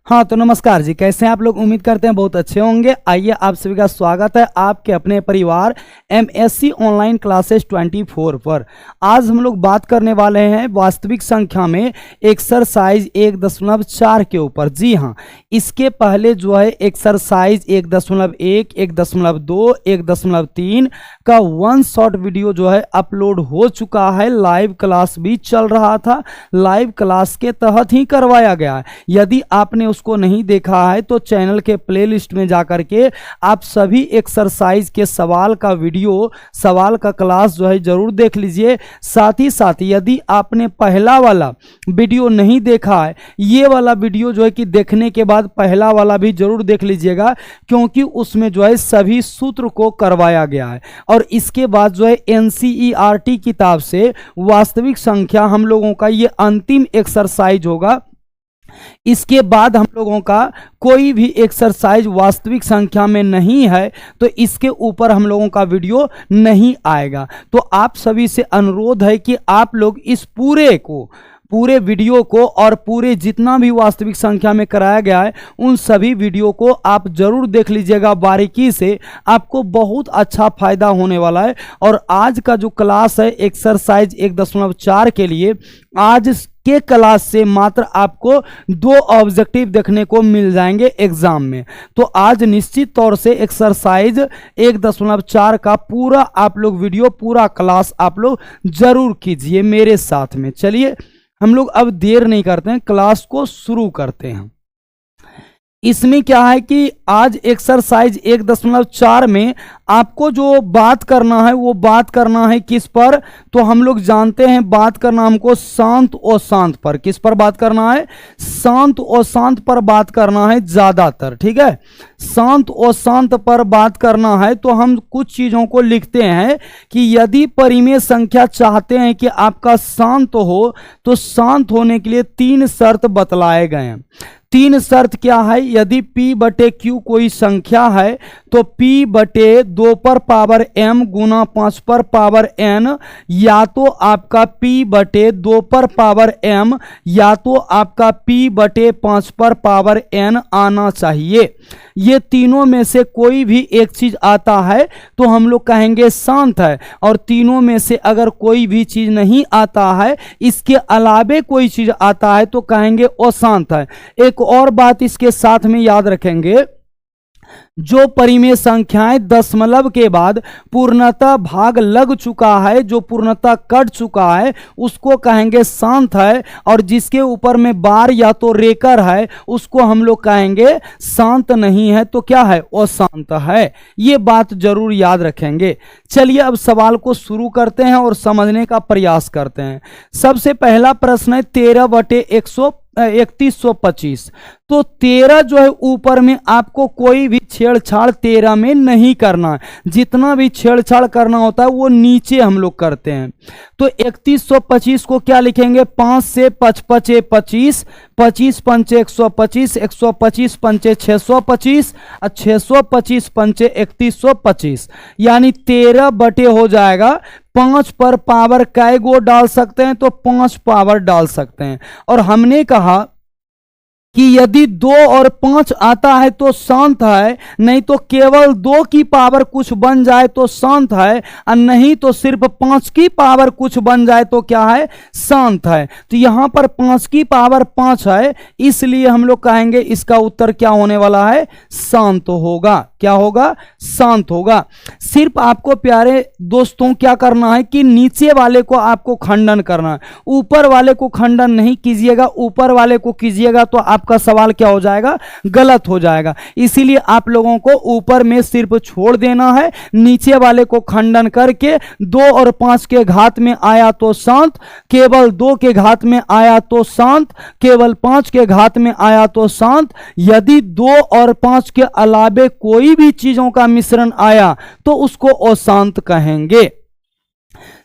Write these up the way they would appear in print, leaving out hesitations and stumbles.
हाँ तो नमस्कार जी, कैसे हैं आप लोग। उम्मीद करते हैं बहुत अच्छे होंगे। आइए आप सभी का स्वागत है आपके अपने परिवार एमएससी ऑनलाइन क्लासेस 24 पर। आज हम लोग बात करने वाले हैं वास्तविक संख्या में एक्सरसाइज 1.4 के ऊपर। जी हाँ, इसके पहले जो है एक्सरसाइज 1.1, 1.2, 1.3 का वन शॉट वीडियो जो है अपलोड हो चुका है। लाइव क्लास भी चल रहा था, लाइव क्लास के तहत ही करवाया गया है। यदि आपने उसको नहीं देखा है तो चैनल के प्लेलिस्ट में जाकर के आप सभी एक्सरसाइज के सवाल का वीडियो, सवाल का क्लास जो है जरूर देख लीजिए। साथ ही साथ यदि आपने पहला वाला वीडियो नहीं देखा है, ये वाला वीडियो जो है कि देखने के बाद पहला वाला भी जरूर देख लीजिएगा, क्योंकि उसमें जो है सभी सूत्र को करवाया गया है। और इसके बाद जो है एनसीईआरटी किताब से वास्तविक संख्या हम लोगों का ये अंतिम एक्सरसाइज होगा। इसके बाद हम लोगों का कोई भी एक्सरसाइज वास्तविक संख्या में नहीं है, तो इसके ऊपर हम लोगों का वीडियो नहीं आएगा। तो आप सभी से अनुरोध है कि आप लोग इस पूरे वीडियो को और पूरे जितना भी वास्तविक संख्या में कराया गया है उन सभी वीडियो को आप जरूर देख लीजिएगा बारीकी से। आपको बहुत अच्छा फायदा होने वाला है। और आज का जो क्लास है एक्सरसाइज 1.4 के लिए, आज के क्लास से मात्र आपको 2 ऑब्जेक्टिव देखने को मिल जाएंगे एग्जाम में। तो आज निश्चित तौर से एक्सरसाइज 1.4 का पूरा आप लोग वीडियो, पूरा क्लास आप लोग जरूर कीजिए मेरे साथ में। चलिए हम लोग अब देर नहीं करते हैं, क्लास को शुरू करते हैं। इसमें क्या है कि आज एक्सरसाइज 1.4 में आपको जो बात करना है वो बात करना है किस पर, तो हम लोग जानते हैं बात करना हमको शांत और शांत पर। किस पर बात करना है? शांत और शांत पर बात करना है ज्यादातर। ठीक है, शांत और शांत पर बात करना है। तो हम कुछ चीजों को लिखते हैं कि यदि परिमेय संख्या चाहते हैं कि आपका शांत हो, तो शांत होने के लिए 3 शर्त बतलाए गए हैं। 3 शर्त क्या है? यदि p बटे q कोई संख्या है तो p बटे 2 पर पावर m गुना 5 पर पावर n, या तो आपका p बटे 2 पर पावर m या तो आपका p बटे 5 पर पावर n आना चाहिए। ये तीनों में से कोई भी एक चीज आता है तो हम लोग कहेंगे शांत है, और तीनों में से अगर कोई भी चीज नहीं आता है, इसके अलावे कोई चीज आता है, तो कहेंगे अशांत है। एक और बात इसके साथ में याद रखेंगे, जो परिमेय संख्याएं दशमलव के बाद पूर्णतः भाग लग चुका है, जो पूर्णतः कट चुका है, उसको कहेंगे शांत है। और जिसके ऊपर में बार या तो रेकर है उसको हम लोग कहेंगे शांत नहीं है, तो क्या है? अशांत है। ये बात जरूर याद रखेंगे। चलिए अब सवाल को शुरू करते हैं और समझने का प्रयास करते हैं। सबसे पहला प्रश्न है 13 बटे 3125। तो 13 जो है ऊपर में आपको कोई भी छेड़छाड़ 13 में नहीं करना है। जितना भी छेड़छाड़ करना होता है वो नीचे हम लोग करते हैं। तो 3125 को क्या लिखेंगे? 5 से 5 पचे 25, 25 पंचे 125, 125 पंचे 625 और 625 पंचे 3125, यानी 13 बटे हो जाएगा 5 पर पावर कै गो डाल सकते हैं? तो 5 पावर डाल सकते हैं। और हमने कहा कि यदि 2 और 5 आता है तो शांत है, नहीं तो केवल 2 की पावर कुछ बन जाए तो शांत है, और नहीं तो सिर्फ 5 की पावर कुछ बन जाए तो क्या है? शांत है। तो यहां पर 5 की पावर 5 है, इसलिए हम लोग कहेंगे इसका उत्तर क्या होने वाला है? शांत होगा। क्या होगा? शांत होगा। सिर्फ आपको प्यारे दोस्तों क्या करना है कि नीचे वाले को आपको खंडन करना है, ऊपर वाले को खंडन नहीं कीजिएगा। ऊपर वाले को कीजिएगा तो आपका सवाल क्या हो जाएगा? गलत हो जाएगा। इसीलिए आप लोगों को ऊपर में सिर्फ छोड़ देना है, नीचे वाले को खंडन करके 2 और 5 के घात में आया तो शांत, केवल 2 के घात में आया तो शांत, केवल 5 के घात में आया तो शांत, यदि 2 और 5 के अलावे कोई भी चीजों का मिश्रण आया तो उसको अशांत कहेंगे।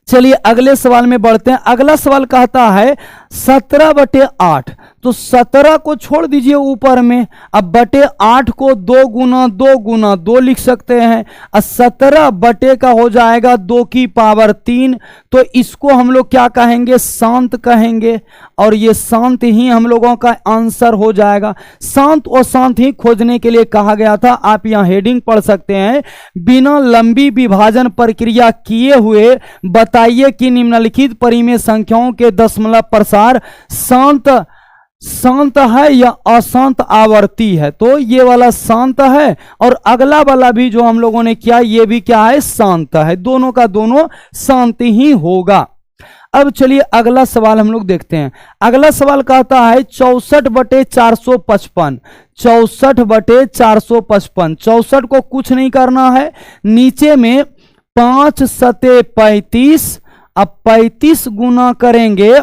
चलिए अगले सवाल में बढ़ते हैं। अगला सवाल कहता है 17 बटे 8। तो 17 को छोड़ दीजिए ऊपर में, अब बटे 8 को 2 गुना 2 गुना 2 लिख सकते हैं। अब 17 बटे का हो जाएगा 2 की पावर 3, तो इसको हम लोग क्या कहेंगे, शांत कहेंगे, और ये शांत ही हम लोगों का आंसर हो जाएगा। शांत और शांत ही खोजने के लिए कहा गया था। आप यहां हेडिंग पढ़ सकते हैं, बिना लंबी विभाजन प्रक्रिया किए हुए बताइए कि निम्नलिखित परिमेय संख्याओं के दशमलव प्रसार शांत है या अशांत आवर्ती है। तो ये वाला शांत है और अगला वाला भी जो हम लोगों ने किया ये भी क्या है, शांत है। दोनों का दोनों शांत ही होगा। अब चलिए अगला सवाल हम लोग देखते हैं। अगला सवाल कहता है 64 बटे 455। 64 बटे 455, 64 को कुछ नहीं करना है, नीचे में 5 सते 35, अब 35 गुना करेंगे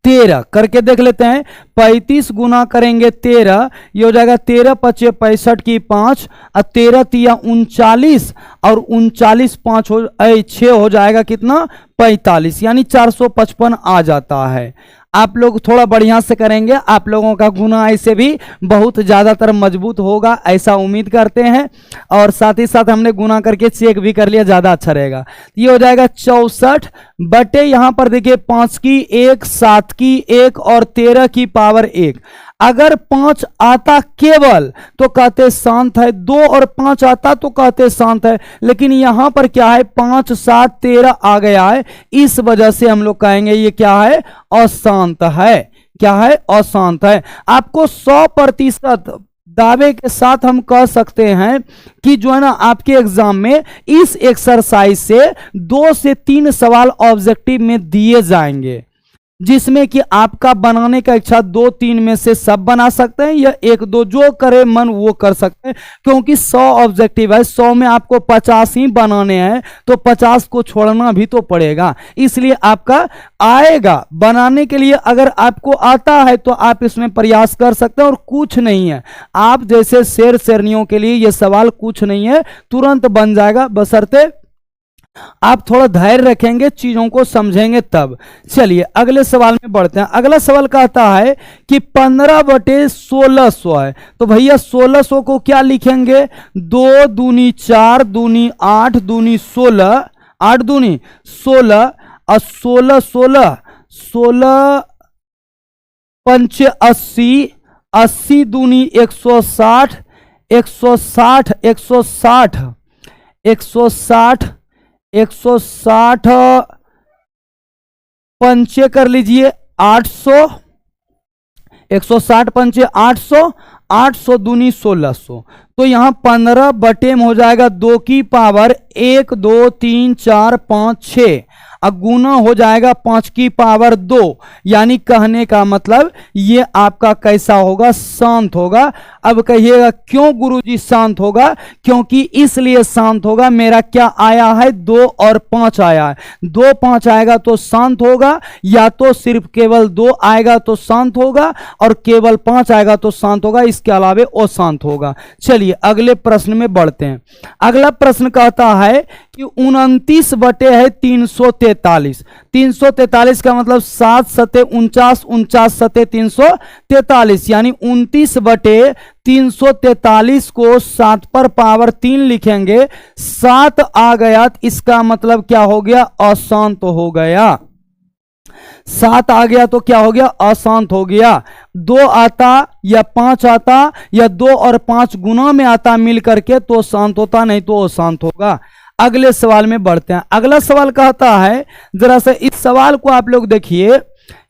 13 करके देख लेते हैं। 35 गुना करेंगे 13, ये हो जाएगा 13 पचे 65 की 5, और 13 तिया 39, और 39 5 हो 6 हो जाएगा कितना, 45, यानी 455 आ जाता है। आप लोग थोड़ा बढ़िया से करेंगे, आप लोगों का गुना ऐसे भी बहुत ज़्यादातर मजबूत होगा, ऐसा उम्मीद करते हैं। और साथ ही साथ हमने गुना करके चेक भी कर लिया, ज़्यादा अच्छा रहेगा। ये हो जाएगा 64 बटे, यहाँ पर देखिए 5 की 1, 7 की 1 और 13 की पावर 1। अगर 5 आता केवल तो कहते शांत है, 2 और 5 आता तो कहते शांत है, लेकिन यहां पर क्या है, 5 7 13 आ गया है, इस वजह से हम लोग कहेंगे ये क्या है, अशांत है। क्या है, अशांत है। आपको 100% दावे के साथ हम कह सकते हैं कि जो है ना आपके एग्जाम में इस एक्सरसाइज से 2 से 3 सवाल ऑब्जेक्टिव में दिए जाएंगे, जिसमें कि आपका बनाने का इच्छा 2-3 में से सब बना सकते हैं या 1-2 जो करे मन वो कर सकते हैं, क्योंकि 100 ऑब्जेक्टिव है, 100 में आपको 50 ही बनाने हैं, तो 50 को छोड़ना भी तो पड़ेगा, इसलिए आपका आएगा बनाने के लिए। अगर आपको आता है तो आप इसमें प्रयास कर सकते हैं, और कुछ नहीं है, आप जैसे शेर शेरनियों के लिए ये सवाल कुछ नहीं है, तुरंत बन जाएगा, बशर्ते आप थोड़ा धैर्य रखेंगे, चीजों को समझेंगे तब। चलिए अगले सवाल में बढ़ते हैं। अगला सवाल कहता है कि 15 बटे 1600 है, तो भैया 1600 को क्या लिखेंगे, 2 दूनी 4 दूनी 8 दूनी 16, 8 दूनी 16 और 16 पंचे 80, 80 दूनी 160, 160 पंचे कर लीजिए 800, 160 पंचे 800, 800 दूनी 1600, तो यहां 15 बटे में हो जाएगा 2 की पावर 1 2 3 4 5 6, अब गुना हो जाएगा 5 की पावर 2, यानी कहने का मतलब ये आपका कैसा होगा, शांत होगा। अब कहिएगा क्यों गुरुजी शांत होगा, क्योंकि इसलिए शांत होगा, मेरा क्या आया है, 2 और 5 आया है, 2 5 आएगा तो शांत होगा, या तो सिर्फ केवल 2 आएगा तो शांत होगा, और केवल 5 आएगा तो शांत होगा, इसके अलावा अशांत होगा। चलिए अगले प्रश्न में बढ़ते हैं। अगला प्रश्न कहता है कि 29 बटे है 343, 343 का मतलब 7 सते 49, 49 सते 343, यानी 29 बटे 343 को 7 पर पावर 3 लिखेंगे, 7 आ गया, इसका मतलब क्या हो गया, अशांत हो गया। 7 आ गया तो क्या हो गया, अशांत हो गया। 2 आता या 5 आता या 2 और 5 गुना में आता मिल करके तो शांत होता, नहीं तो अशांत होगा। अगले सवाल में बढ़ते हैं। अगला सवाल कहता है, जरा सा इस सवाल को आप लोग देखिए,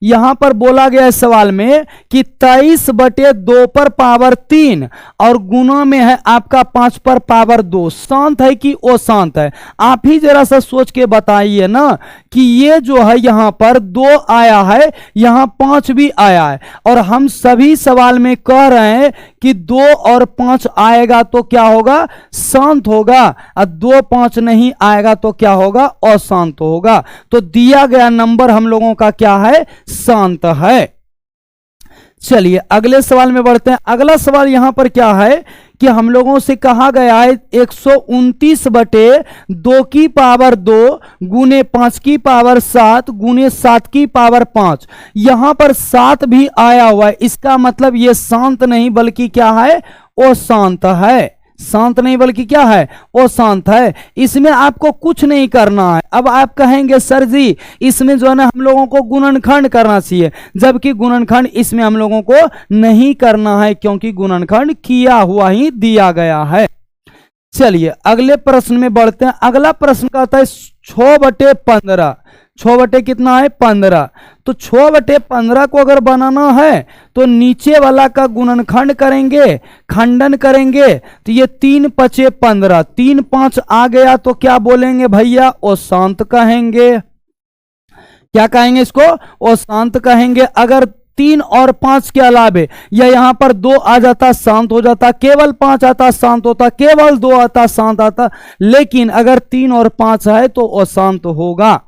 यहां पर बोला गया है सवाल में कि 23 बटे 2 पर पावर 3 और गुना में है आपका 5 पर पावर 2, शांत है कि अशांत है, आप ही जरा सा सोच के बताइए ना, कि ये जो है यहां पर 2 आया है, यहां 5 भी आया है, और हम सभी सवाल में कह रहे हैं कि 2 और 5 आएगा तो क्या होगा, शांत होगा, और 2 5 नहीं आएगा तो क्या होगा, अशांत होगा। तो दिया गया नंबर हम लोगों का क्या है, शांत है। चलिए अगले सवाल में बढ़ते हैं। अगला सवाल यहां पर क्या है कि हम लोगों से कहा गया है 129 बटे 2 की पावर 2 गुने 5 की पावर 7 गुने 7 की पावर 5। यहां पर 7 भी आया हुआ है, इसका मतलब ये शांत नहीं बल्कि क्या है, अशांत है। शांत नहीं बल्कि क्या है, अशांत है। इसमें आपको कुछ नहीं करना है। अब आप कहेंगे सर जी इसमें जो है ना हम लोगों को गुणनखंड करना चाहिए, जबकि गुणनखंड इसमें हम लोगों को नहीं करना है क्योंकि गुणनखंड किया हुआ ही दिया गया है। चलिए अगले प्रश्न में बढ़ते हैं। अगला प्रश्न का आता है 6 बटे 15। 6 बटे कितना है, 15। तो 6 बटे 15 को अगर बनाना है तो नीचे वाला का गुणनखंड करेंगे, खंडन करेंगे, तो ये 3 पचे 15, 3 5 आ गया तो क्या बोलेंगे भैया, अशांत कहेंगे। क्या कहेंगे इसको, अशांत कहेंगे। अगर 3 और 5 के अलावे या यहां पर 2 आ जाता शांत हो जाता, केवल 5 आता शांत होता, केवल 2 आता शांत आता, लेकिन अगर 3 और 5 है तो अशांत होगा।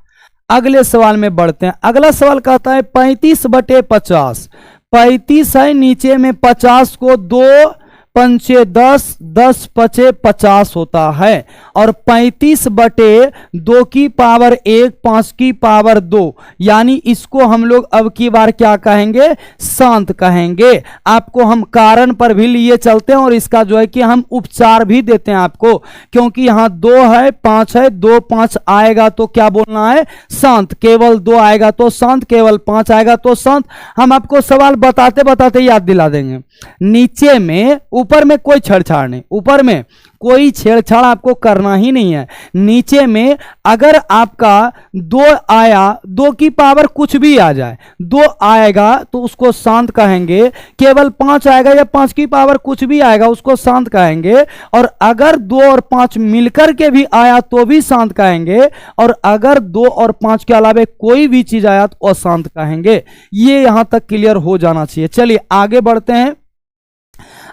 अगले सवाल में बढ़ते हैं। अगला सवाल कहता है 35 बटे 50। 35 है, नीचे में 50 को 2 पंचे 10, 10 पचे 50 होता है, और 35 बटे 2 की पावर 1, 5 की पावर 2, यानी इसको हम लोग अब की बार क्या कहेंगे, शांत कहेंगे। आपको हम कारण पर भी लिए चलते हैं और इसका जो है कि हम उपचार भी देते हैं आपको, क्योंकि यहां 2 है 5 है, 2 5 आएगा तो क्या बोलना है, शांत। केवल 2 आएगा तो शांत, केवल 5 आएगा तो शांत। हम आपको सवाल बताते बताते याद दिला देंगे। नीचे में, ऊपर में कोई छेड़छाड़ नहीं, ऊपर में कोई छेड़छाड़ आपको करना ही नहीं है। नीचे में अगर आपका 2 आया, 2 की पावर कुछ भी आ जाए, 2 आएगा तो उसको शांत कहेंगे। केवल 5 आएगा या 5 की पावर कुछ भी आएगा उसको शांत कहेंगे। और अगर 2 और 5 मिलकर के भी आया तो भी शांत कहेंगे। और अगर 2 और 5 के अलावा कोई भी चीज आया तो अशांत कहेंगे। ये यहां तक क्लियर हो जाना चाहिए। चलिए आगे बढ़ते हैं।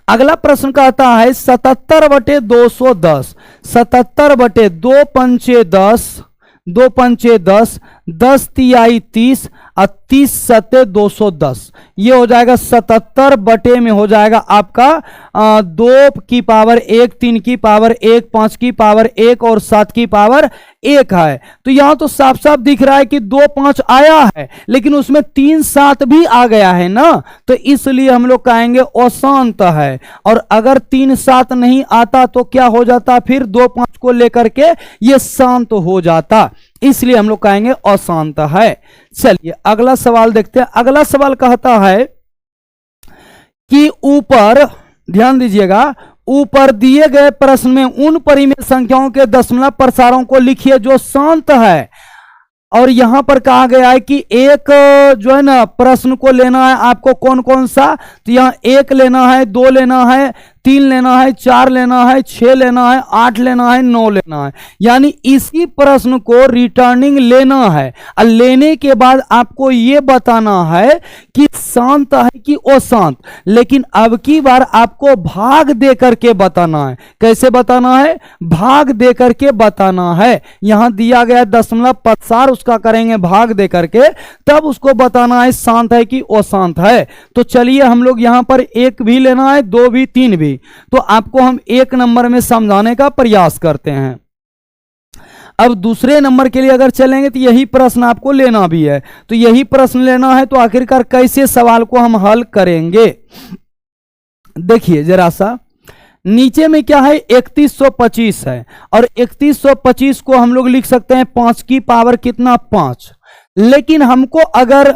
अगला प्रश्न कहता है 77 बटे 210। 77 बटे 2 पंचे 10, 2 पंचे 10, 10 तिहाई 30 और 30 सत्ते 210। ये हो जाएगा 77 बटे में हो जाएगा आपका 2 की पावर 1, 3 की पावर 1, 5 की पावर 1 और 7 की पावर 1 है। तो यहां तो साफ साफ दिख रहा है कि 2 5 आया है, लेकिन उसमें 3 7 भी आ गया है ना, तो इसलिए हम लोग कहेंगे अशांत है। और अगर 3 7 नहीं आता तो क्या हो जाता, फिर 2 5 को लेकर के ये शांत हो जाता, इसलिए हम लोग कहेंगे अशांत है। चलिए अगला सवाल देखते हैं। अगला सवाल कहता है कि ऊपर, ध्यान दीजिएगा, ऊपर दिए गए प्रश्न में उन परिमेय संख्याओं के दशमलव प्रसारों को लिखिए जो शांत है। और यहां पर कहा गया है कि एक जो है ना प्रश्न को लेना है आपको, कौन कौन सा, तो यहां 1 लेना है, 2 लेना है, 3 लेना है, 4 लेना है, 6 लेना है, 8 लेना है, 9 लेना है। यानी इसी प्रश्न को रिटर्निंग लेना है और लेने के बाद आपको यह बताना है कि शांत है कि अशांत। लेकिन अब की बार आपको भाग दे करके बताना है। कैसे बताना है, भाग दे करके बताना है। यहां दिया गया दशमलव पदसार, उसका करेंगे भाग दे करके, तब उसको बताना है शांत है कि अशांत है। तो चलिए हम लोग यहां पर 1 भी लेना है, 2 भी, 3 भी, तो आपको हम 1 नंबर में समझाने का प्रयास करते हैं। अब दूसरे नंबर के लिए अगर चलेंगे तो यही प्रश्न आपको लेना भी है, तो यही प्रश्न लेना है। तो आखिरकार कैसे सवाल को हम हल करेंगे, देखिए जरा सा। नीचे में क्या है, 3125 है, और 3125 को हम लोग लिख सकते हैं 5 की पावर कितना, 5। लेकिन हमको अगर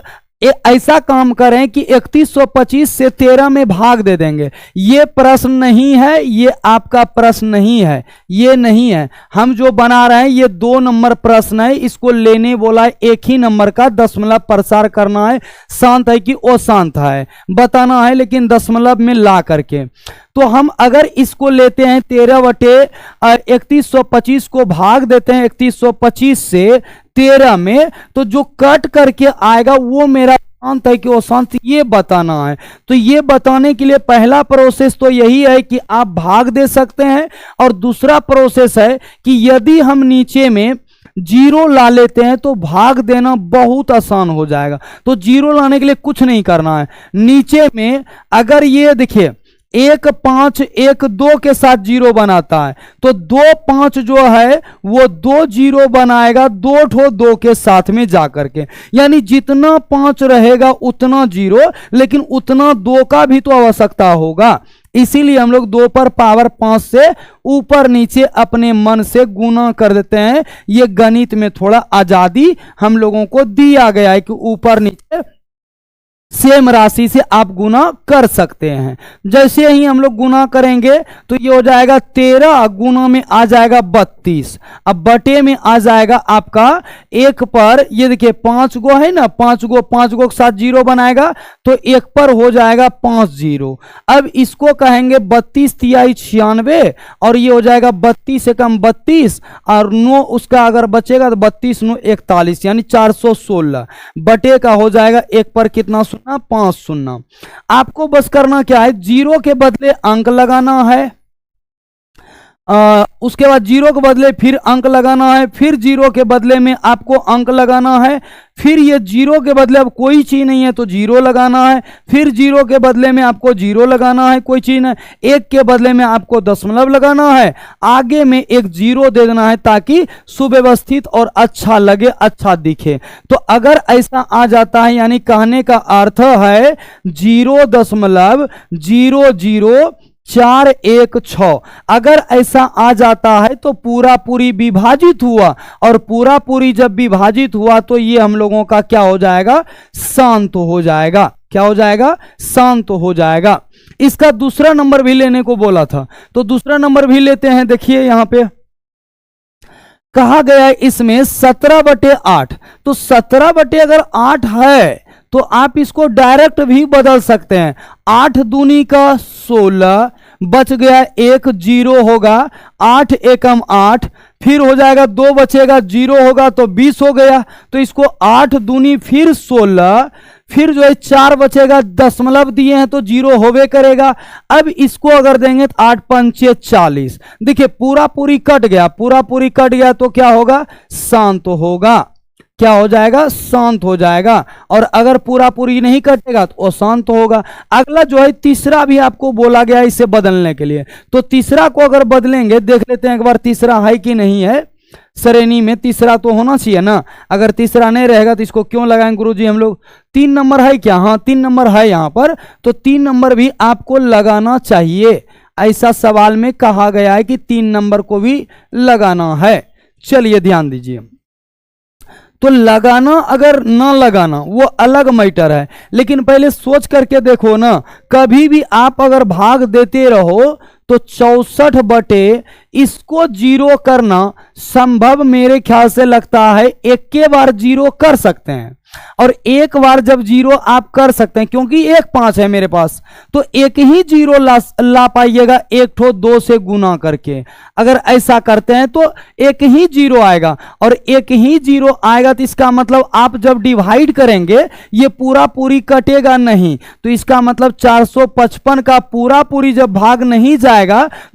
ऐसा काम करें कि 3125 से 13 में भाग दे देंगे, ये प्रश्न नहीं है, ये आपका प्रश्न नहीं है, ये नहीं है। हम जो बना रहे हैं ये 2 नंबर प्रश्न है, इसको लेने बोला है, 1 ही नंबर का दशमलव प्रसार करना है, शांत है कि अशांत है बताना है, लेकिन दशमलव में ला करके। तो हम अगर इसको लेते हैं 13 बटे 3125 को भाग देते हैं 3125 से 13 में, तो जो कट करके आएगा वो मेरा शांत है कि अशांत, ये बताना है। तो ये बताने के लिए पहला प्रोसेस तो यही है कि आप भाग दे सकते हैं, और दूसरा प्रोसेस है कि यदि हम नीचे में 0 ला लेते हैं तो भाग देना बहुत आसान हो जाएगा। तो 0 लाने के लिए कुछ नहीं करना है। नीचे में अगर ये देखिए 1 5 1 2 के साथ 0 बनाता है, तो 2 5 जो है वो 2 0 बनाएगा 2 ठो 2 के साथ में जाकर के, यानी जितना 5 रहेगा उतना 0, लेकिन उतना 2 का भी तो आवश्यकता होगा। इसीलिए हम लोग 2 पर पावर 5 से ऊपर नीचे अपने मन से गुना कर देते हैं। ये गणित में थोड़ा आजादी हम लोगों को दिया गया है कि ऊपर नीचे सेम राशि से आप गुना कर सकते हैं। जैसे ही हम लोग गुना करेंगे तो ये हो जाएगा 13 गुना में आ जाएगा 32, अब बटे में आ जाएगा आपका 1 पर, ये देखिए 5 गो है ना, 5 गो के साथ 0 बनाएगा तो 1 पर हो जाएगा 5 0। अब इसको कहेंगे 32 तिहाई 96 और ये हो जाएगा 32 से कम 32 और 9 उसका अगर बचेगा तो 32 9 41 यानी 416 बटे का हो जाएगा 1 पर कितना 5 शून्य। आपको बस करना क्या है, 0 के बदले अंक लगाना है, उसके बाद 0 के बदले फिर अंक लगाना है, फिर 0 के बदले में आपको अंक लगाना है, फिर ये 0 के बदले अब कोई चीज नहीं है तो 0 लगाना है, फिर 0 के बदले में आपको 0 लगाना है, कोई चीज नहीं, 1 के बदले में आपको दशमलव लगाना है, आगे में एक 0 दे देना है ताकि सुव्यवस्थित और अच्छा लगे, अच्छा दिखे। तो अगर ऐसा आ जाता है यानी कहने का अर्थ है 0.00416, अगर ऐसा आ जाता है तो पूरा पूरी विभाजित हुआ, और पूरा पूरी जब विभाजित हुआ तो ये हम लोगों का क्या हो जाएगा, शांत हो जाएगा। क्या हो जाएगा, शांत हो जाएगा। इसका दूसरा नंबर भी लेने को बोला था तो दूसरा नंबर भी लेते हैं। देखिए यहां पे कहा गया है इसमें 17/8, तो 17 अगर 8 है तो आप इसको डायरेक्ट भी बदल सकते हैं। 8 दूनी का 16 बच गया, 1 0 होगा, 8 एकम 8, फिर हो जाएगा 2 बचेगा, 0 होगा तो 20 हो गया, तो इसको 8 दूनी फिर 16, फिर जो है 4 बचेगा, दशमलव दिए हैं तो 0 होवे करेगा। अब इसको अगर देंगे तो 8 पंचे 40, देखिए पूरा पूरी कट गया, पूरा पूरी कट गया तो क्या होगा, शांत होगा। क्या हो जाएगा, शांत हो जाएगा। और अगर पूरा पूरी नहीं कटेगा तो अशांत होगा। अगला जो है तीसरा भी आपको बोला गया इसे बदलने के लिए, तो तीसरा को अगर बदलेंगे, देख लेते हैं एक बार तीसरा है कि नहीं है। श्रेणी में तीसरा तो होना चाहिए ना, अगर तीसरा नहीं रहेगा तो इसको क्यों लगाएंगे गुरुजी हम लोग। 3 नंबर है क्या, हाँ 3 नंबर है यहाँ पर, तो 3 नंबर भी आपको लगाना चाहिए। ऐसा सवाल में कहा गया है कि 3 नंबर को भी लगाना है। चलिए ध्यान दीजिए, तो लगाना अगर ना लगाना वो अलग मैटर है, लेकिन पहले सोच करके देखो ना, कभी भी आप अगर भाग देते रहो तो 64 बटे इसको 0 करना संभव मेरे ख्याल से लगता है। एक के बार 0 कर सकते हैं, और एक बार जब 0 आप कर सकते हैं, क्योंकि 1 5 है मेरे पास, तो एक ही 0 ला पाइएगा 1 ठो 2 से गुना करके। अगर ऐसा करते हैं तो एक ही 0 आएगा, और एक ही 0 आएगा तो इसका मतलब आप जब डिवाइड करेंगे ये पूरा पूरी कटेगा नहीं, तो इसका मतलब 455 का पूरा पूरी जब भाग नहीं जाएगा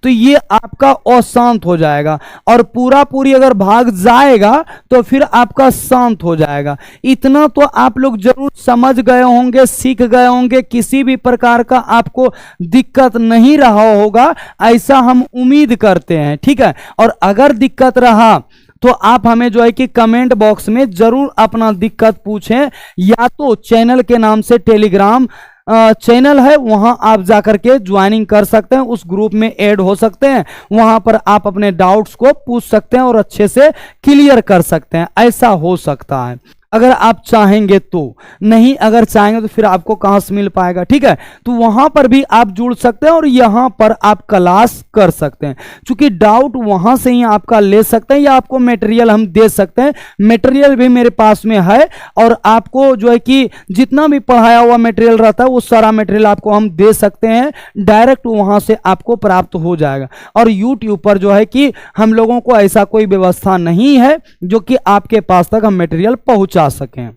तो ये आपका अशांत हो जाएगा, और पूरा पूरी अगर भाग जाएगा तो फिर आपका शांत हो जाएगा। इतना तो आप लोग जरूर समझ गए होंगे, सीख गए होंगे, किसी भी प्रकार का आपको दिक्कत नहीं रहा होगा, ऐसा हम उम्मीद करते हैं, ठीक है। और अगर दिक्कत रहा तो आप हमें जो है कि कमेंट बॉक्स में जरूर अपना दिक्कत पूछें, या तो चैनल के नाम से टेलीग्राम चैनल है, वहां आप जाकर के ज्वाइनिंग कर सकते हैं, उस ग्रुप में ऐड हो सकते हैं, वहां पर आप अपने डाउट्स को पूछ सकते हैं और अच्छे से क्लियर कर सकते हैं। ऐसा हो सकता है अगर आप चाहेंगे तो, नहीं अगर चाहेंगे तो फिर आपको कहां से मिल पाएगा, ठीक है। तो वहां पर भी आप जुड़ सकते हैं और यहां पर आप क्लास कर सकते हैं, क्योंकि डाउट वहां से ही आपका ले सकते हैं, या आपको मटेरियल हम दे सकते हैं। मटेरियल भी मेरे पास में है, और आपको जो है कि जितना भी पढ़ाया हुआ मटेरियल रहता है वो सारा मटेरियल आपको हम दे सकते हैं, डायरेक्ट वहां से आपको प्राप्त हो जाएगा। और यूट्यूब पर जो है कि हम लोगों को ऐसा कोई व्यवस्था नहीं है जो कि आपके पास तक हम मटेरियल पहुंचा सकें।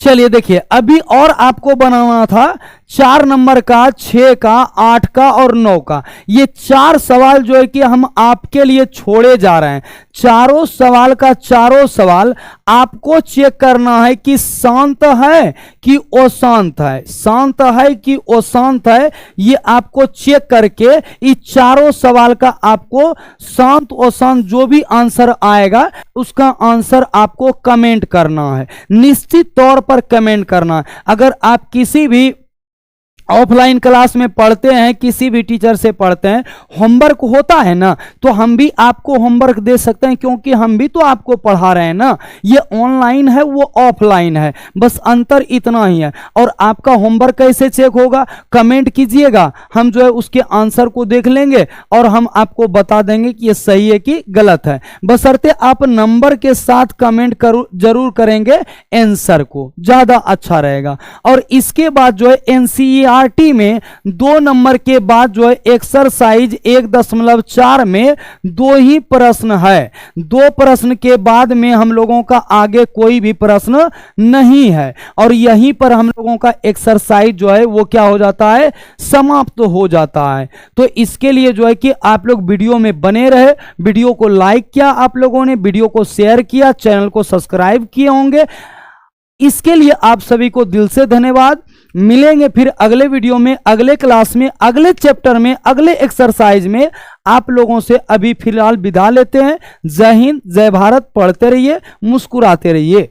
चलिए देखिए, अभी और आपको बनाना था 4 नंबर का, 6 का, 8 का और 9 का, ये 4 सवाल जो है कि हम आपके लिए छोड़े जा रहे हैं। चारों सवाल का चारों सवाल आपको चेक करना है कि शांत है कि अशांत है, शांत है कि अशांत है। ये आपको चेक करके इस चारों सवाल का आपको शांत अशांत जो भी आंसर आएगा उसका आंसर आपको कमेंट करना है, निश्चित तौर पर कमेंट करना है। अगर आप किसी भी ऑफलाइन क्लास में पढ़ते हैं, किसी भी टीचर से पढ़ते हैं, होमवर्क होता है ना, तो हम भी आपको होमवर्क दे सकते हैं, क्योंकि हम भी तो आपको पढ़ा रहे हैं ना। ये ऑनलाइन है, वो ऑफलाइन है, बस अंतर इतना ही है। और आपका होमवर्क कैसे चेक होगा, कमेंट कीजिएगा, हम जो है उसके आंसर को देख लेंगे और हम आपको बता देंगे कि ये सही है कि गलत है, बशर्ते आप नंबर के साथ कमेंट जरूर करेंगे आंसर को, ज्यादा अच्छा रहेगा। और इसके बाद जो है एनसीईआरटी में 2 नंबर के बाद जो है एक्सरसाइज 1.4 में 2 ही प्रश्न है। 2 प्रश्न के बाद में हम लोगों का आगे कोई भी प्रश्न नहीं है, और यहीं पर हम लोगों का एक्सरसाइज जो है वो क्या हो जाता है, समाप्त हो जाता है। तो इसके लिए जो है कि आप लोग वीडियो में बने रहे, वीडियो को लाइक किया आप लोगों ने, वीडियो को शेयर किया, चैनल को सब्सक्राइब किए होंगे, इसके लिए आप सभी को दिल से धन्यवाद। मिलेंगे फिर अगले वीडियो में, अगले क्लास में, अगले चैप्टर में, अगले एक्सरसाइज में। आप लोगों से अभी फिलहाल विदा लेते हैं। जय हिंद, जय भारत। पढ़ते रहिए, मुस्कुराते रहिए।